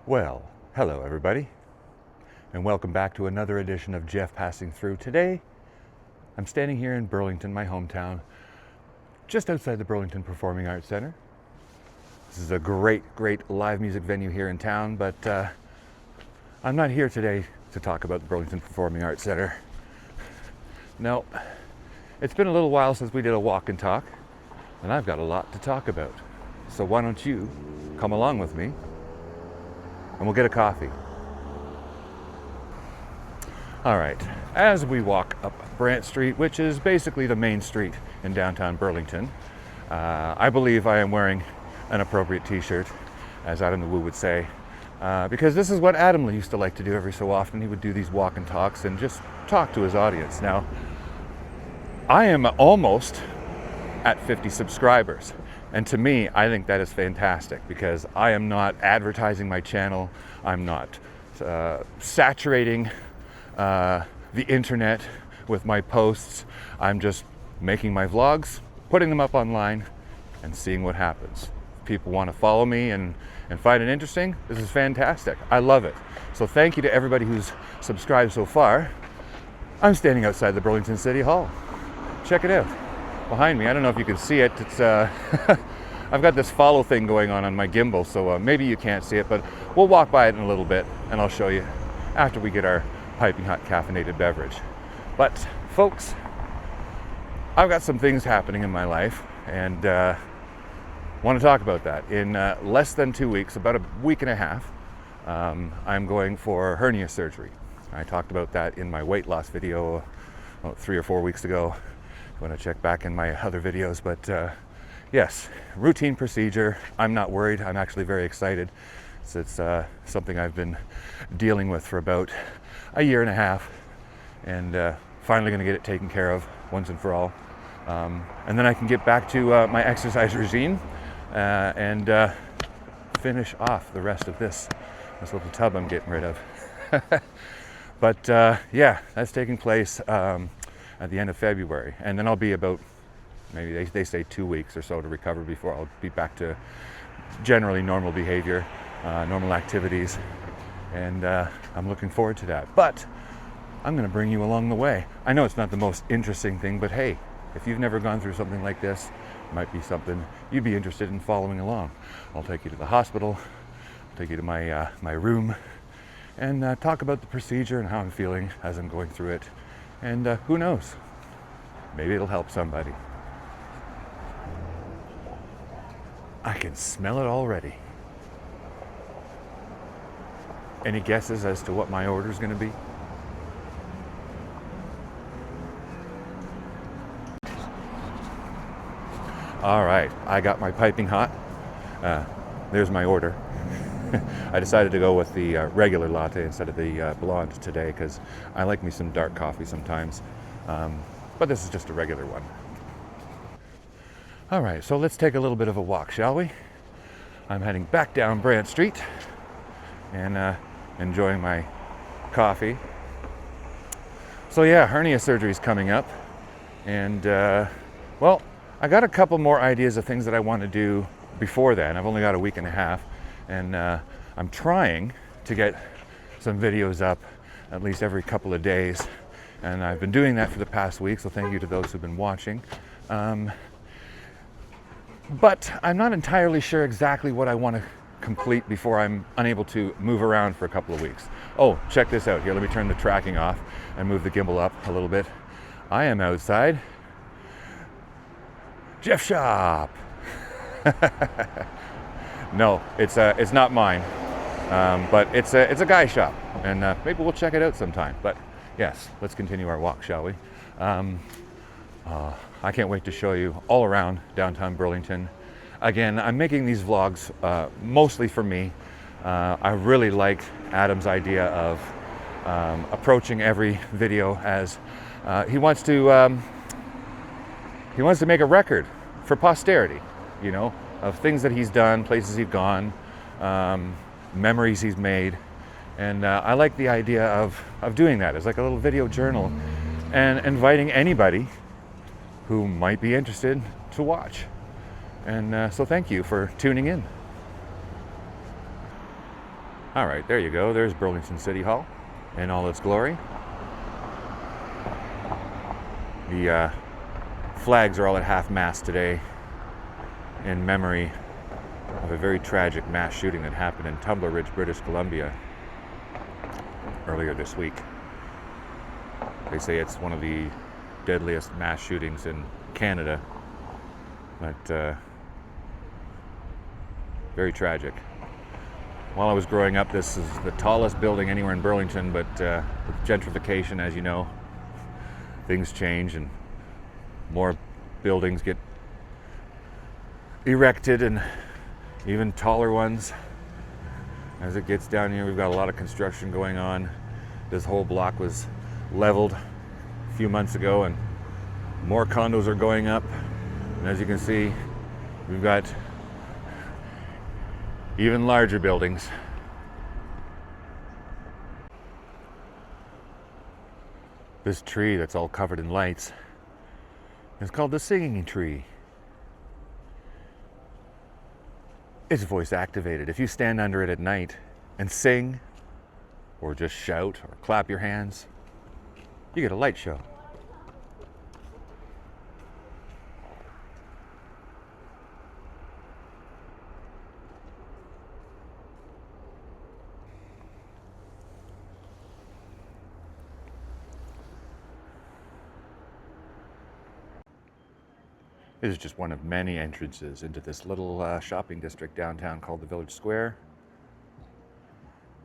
Well, hello everybody, and welcome back to another edition of Jeff Passing Through. Today, I'm standing here in Burlington, my hometown, just outside the Burlington Performing Arts Center. This is a great live music venue here in town, but I'm not here today to talk about the Burlington Performing Arts Center. No, it's been a little while since we did a walk and talk, and I've got a lot to talk about. So why don't you come along with me and we'll get a coffee. All right, as we walk up Brant Street, which is basically the main street in downtown Burlington, I believe I am wearing an appropriate t-shirt, as Adam the Woo would say, because this is what Adam used to like to do every so often. He would do these walk and talks and just talk to his audience. Now, I am almost at 50 subscribers. And to me, I think that is fantastic because I am not advertising my channel. I'm not saturating the internet with my posts. I'm just making my vlogs, putting them up online, and seeing what happens. If people want to follow me and find it interesting, this is fantastic. I love it. So thank you to everybody who's subscribed so far. I'm standing outside the Burlington City Hall. Check it out. Behind me, I don't know if you can see it, it's I've got this follow thing going on my gimbal, so maybe you can't see it, but we'll walk by it in a little bit and I'll show you after we get our piping hot caffeinated beverage. But folks, I've got some things happening in my life and want to talk about that. In less than 2 weeks, about a week and a half, I'm going for hernia surgery. I talked about that in my weight loss video about 3 or 4 weeks ago. I want to check back in my other videos, but yes, routine procedure. I'm not worried. I'm actually very excited. It's something I've been dealing with for about a year and a half, and finally going to get it taken care of once and for all. And then I can get back to my exercise regime and finish off the rest of this little tub I'm getting rid of. But yeah, that's taking place at the end of February, and then I'll be about, maybe they say 2 weeks or so to recover before I'll be back to generally normal behavior, normal activities, and I'm looking forward to that. But I'm going to bring you along the way. I know it's not the most interesting thing, but hey, if you've never gone through something like this, it might be something you'd be interested in following along. I'll take you to the hospital, I'll take you to my room, and talk about the procedure and how I'm feeling as I'm going through it. And who knows, maybe it'll help somebody. I can smell it already. Any guesses as to what my order is going to be? All right, I got my piping hot. There's my order. I decided to go with the regular latte instead of the blonde today because I like me some dark coffee sometimes, but this is just a regular one. All right, so let's take a little bit of a walk, shall we? I'm heading back down Brant Street and enjoying my coffee. So yeah, hernia surgery is coming up, and well, I got a couple more ideas of things that I want to do before then. I've only got a week and a half. And I'm trying to get some videos up at least every couple of days. And I've been doing that for the past week, so thank you to those who've been watching. But I'm not entirely sure exactly what I want to complete before I'm unable to move around for a couple of weeks. Oh, check this out here. Let me turn the tracking off and move the gimbal up a little bit. I am outside Jeff Shop. No, it's not mine, but it's a guy shop, and maybe we'll check it out sometime. But yes, let's continue our walk, shall we? I can't wait to show you all around downtown Burlington. Again, I'm making these vlogs mostly for me. I really like Adam's idea of approaching every video as he wants to make a record for posterity, you know, of things that he's done, places he's gone, memories he's made. And I like the idea of doing that as like a little video journal and inviting anybody who might be interested to watch. And so thank you for tuning in. All right, there you go. There's Burlington City Hall in all its glory. The flags are all at half-mast today in memory of a very tragic mass shooting that happened in Tumbler Ridge, British Columbia earlier this week. They say it's one of the deadliest mass shootings in Canada, but very tragic. While I was growing up, this is the tallest building anywhere in Burlington, but with gentrification, as you know, things change and more buildings get erected and even taller ones. As it gets down here, we've got a lot of construction going on. This whole block was leveled a few months ago and more condos are going up. And as you can see, we've got even larger buildings. This tree that's all covered in lights is called the singing tree. It's voice activated. If you stand under it at night and sing, or just shout, or clap your hands, you get a light show. This is just one of many entrances into this little shopping district downtown called the Village Square.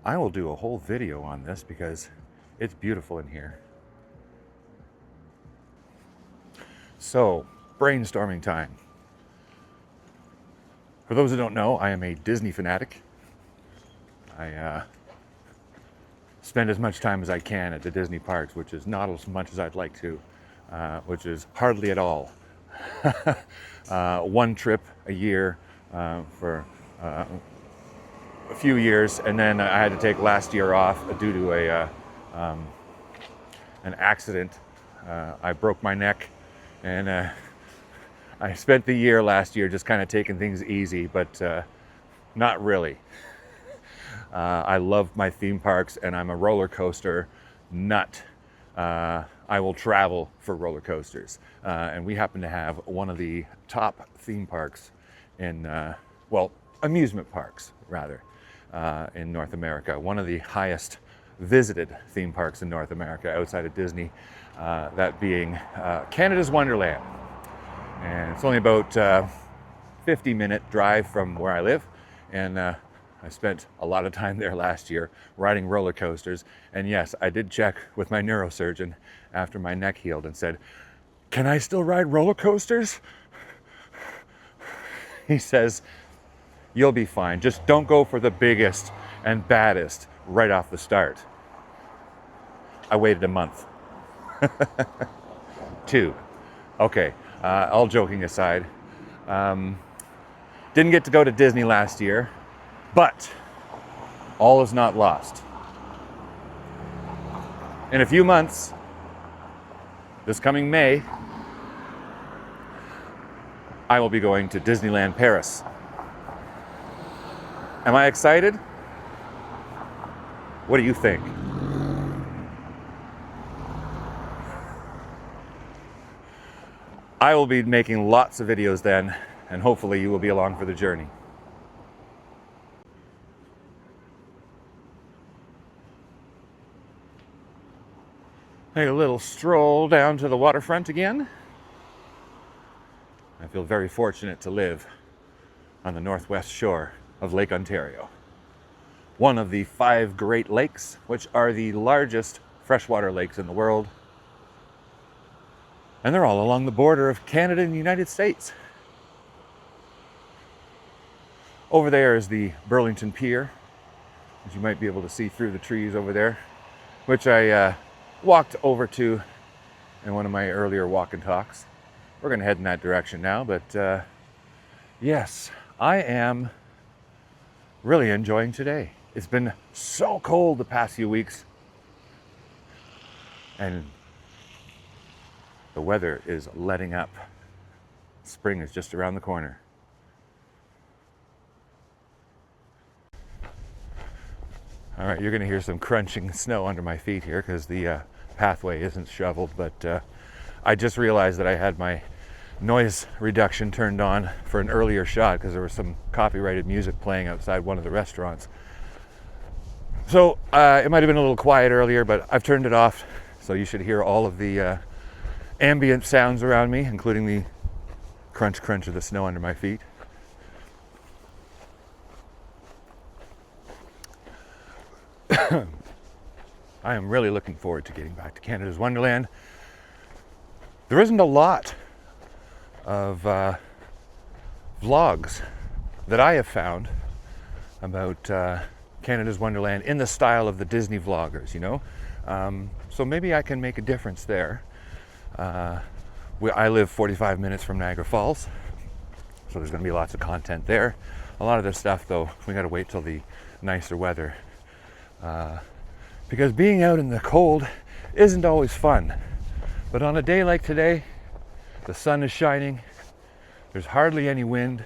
I will do a whole video on this because it's beautiful in here. So, brainstorming time. For those who don't know, I am a Disney fanatic. I spend as much time as I can at the Disney parks, which is not as much as I'd like to, which is hardly at all. One trip a year for a few years, and then I had to take last year off due to an accident. I broke my neck, and I spent the year last year just kind of taking things easy, but not really. I love my theme parks, and I'm a roller coaster nut. I will travel for roller coasters, and we happen to have one of the top theme parks in, well, amusement parks rather, in North America. One of the highest visited theme parks in North America outside of Disney, that being Canada's Wonderland. And it's only about 50-minute drive from where I live, and I spent a lot of time there last year riding roller coasters. And yes, I did check with my neurosurgeon after my neck healed and said, "Can I still ride roller coasters?" He says, "You'll be fine. Just don't go for the biggest and baddest right off the start." I waited a month. 2. Okay, all joking aside, didn't get to go to Disney last year. But all is not lost. In a few months, this coming May, I will be going to Disneyland Paris. Am I excited? What do you think? I will be making lots of videos then, and hopefully you will be along for the journey. Take a little stroll down to the waterfront again. I feel very fortunate to live on the northwest shore of Lake Ontario, one of the 5 Great Lakes, which are the largest freshwater lakes in the world. And they're all along the border of Canada and the United States. Over there is the Burlington Pier, as you might be able to see through the trees over there, which I walked over to in one of my earlier walk and talks. We're going to head in that direction now, but yes, I am really enjoying today. It's been so cold the past few weeks, and the weather is letting up. Spring is just around the corner. All right, you're going to hear some crunching snow under my feet here because the pathway isn't shoveled, but I just realized that I had my noise reduction turned on for an earlier shot because there was some copyrighted music playing outside one of the restaurants. So it might have been a little quiet earlier, but I've turned it off, so you should hear all of the ambient sounds around me, including the crunch crunch of the snow under my feet. I am really looking forward to getting back to Canada's Wonderland. There isn't a lot of vlogs that I have found about Canada's Wonderland in the style of the Disney vloggers, you know? So maybe I can make a difference there. I live 45 minutes from Niagara Falls, so there's going to be lots of content there. A lot of this stuff, though, we got to wait till the nicer weather. Because being out in the cold isn't always fun. But on a day like today, the sun is shining, there's hardly any wind.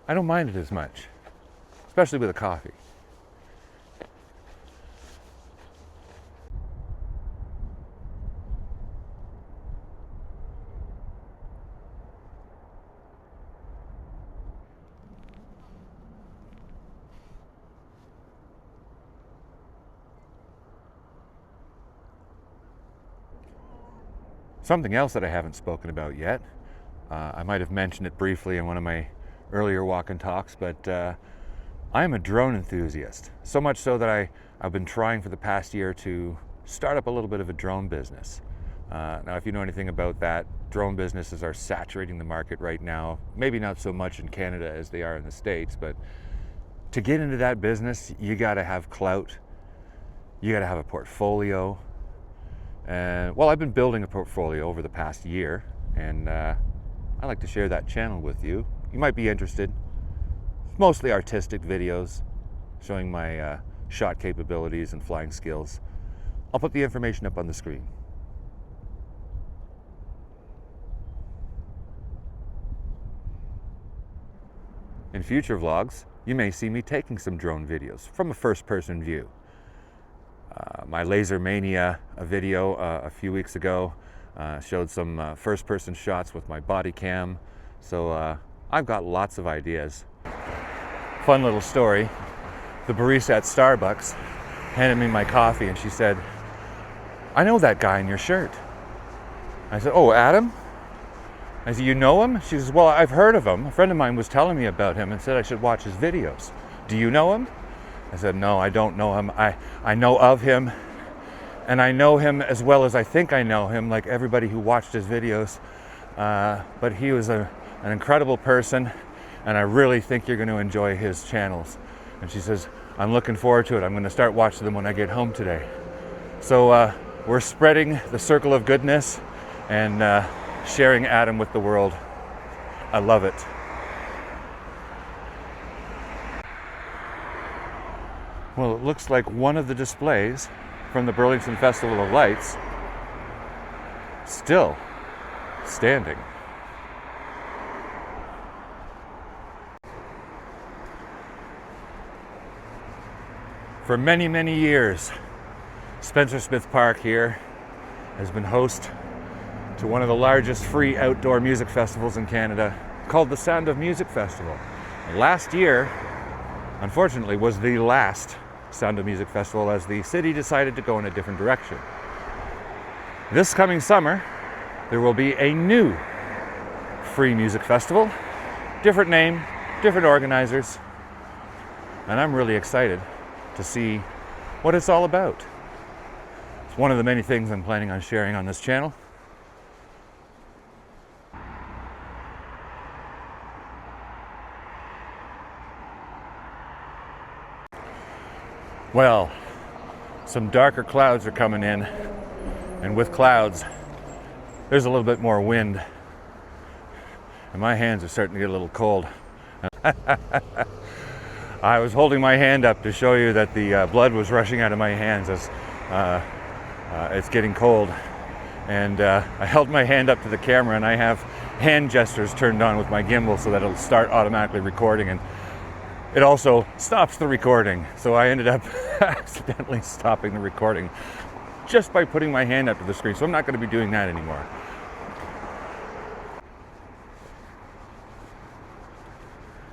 I don't mind it as much, especially with a coffee. Something else that I haven't spoken about yet, I might have mentioned it briefly in one of my earlier walk and talks, but I'm a drone enthusiast. So much so that I've been trying for the past year to start up a little bit of a drone business. Now, if you know anything about that, drone businesses are saturating the market right now. Maybe not so much in Canada as they are in the States, but to get into that business, you gotta have clout, you gotta have a portfolio. Well, I've been building a portfolio over the past year, and I'd like to share that channel with you. You might be interested. It's mostly artistic videos showing my shot capabilities and flying skills. I'll put the information up on the screen. In future vlogs, you may see me taking some drone videos from a first-person view. My Laser Mania video a few weeks ago showed some first-person shots with my body cam. So I've got lots of ideas. Fun little story. The barista at Starbucks handed me my coffee and she said, "I know that guy in your shirt." I said, "Oh, Adam?" I said, "You know him?" She says, "Well, I've heard of him. A friend of mine was telling me about him and said I should watch his videos. Do you know him?" I said, "No, I don't know him. I know of him, and I know him as well as I think I know him, like everybody who watched his videos. But he was an incredible person, and I really think you're going to enjoy his channels." And she says, "I'm looking forward to it. I'm going to start watching them when I get home today." So we're spreading the circle of goodness and sharing Adam with the world. I love it. Well, it looks like one of the displays from the Burlington Festival of Lights still standing. For many, many years, Spencer Smith Park here has been host to one of the largest free outdoor music festivals in Canada, called the Sound of Music Festival. Last year, unfortunately, was the last Sound of Music Festival as the city decided to go in a different direction. This coming summer, there will be a new free music festival, different name, different organizers, and I'm really excited to see what it's all about. It's one of the many things I'm planning on sharing on this channel. Well, some darker clouds are coming in, and with clouds, there's a little bit more wind, and my hands are starting to get a little cold. I was holding my hand up to show you that the blood was rushing out of my hands as it's getting cold, and I held my hand up to the camera, and I have hand gestures turned on with my gimbal so that it'll start automatically recording, and it also stops the recording. So I ended up accidentally stopping the recording just by putting my hand up to the screen. So I'm not going to be doing that anymore.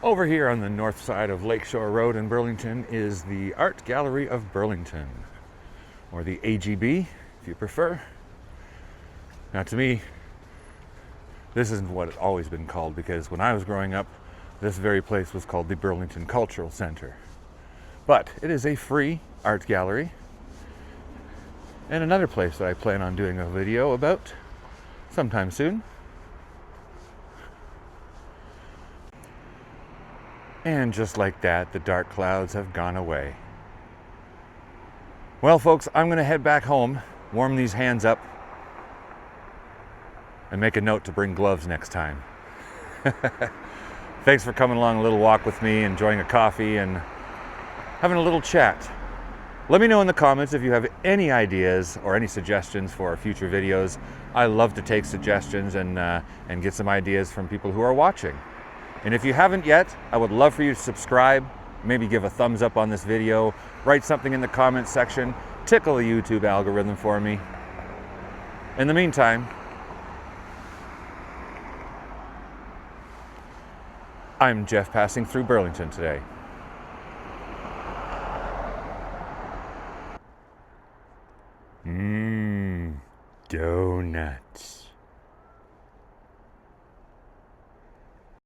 Over here on the north side of Lakeshore Road in Burlington is the Art Gallery of Burlington, or the AGB, if you prefer. Now, to me, this isn't what it's always been called, because when I was growing up, this very place was called the Burlington Cultural Center. But it is a free art gallery, and another place that I plan on doing a video about sometime soon. And just like that, the dark clouds have gone away. Well, folks, I'm going to head back home, warm these hands up, and make a note to bring gloves next time. Thanks for coming along a little walk with me, enjoying a coffee, and having a little chat. Let me know in the comments if you have any ideas or any suggestions for future videos. I love to take suggestions and get some ideas from people who are watching. And if you haven't yet, I would love for you to subscribe, maybe give a thumbs up on this video, write something in the comments section, tickle the YouTube algorithm for me. In the meantime, I'm Jeff passing through Burlington today. Donuts.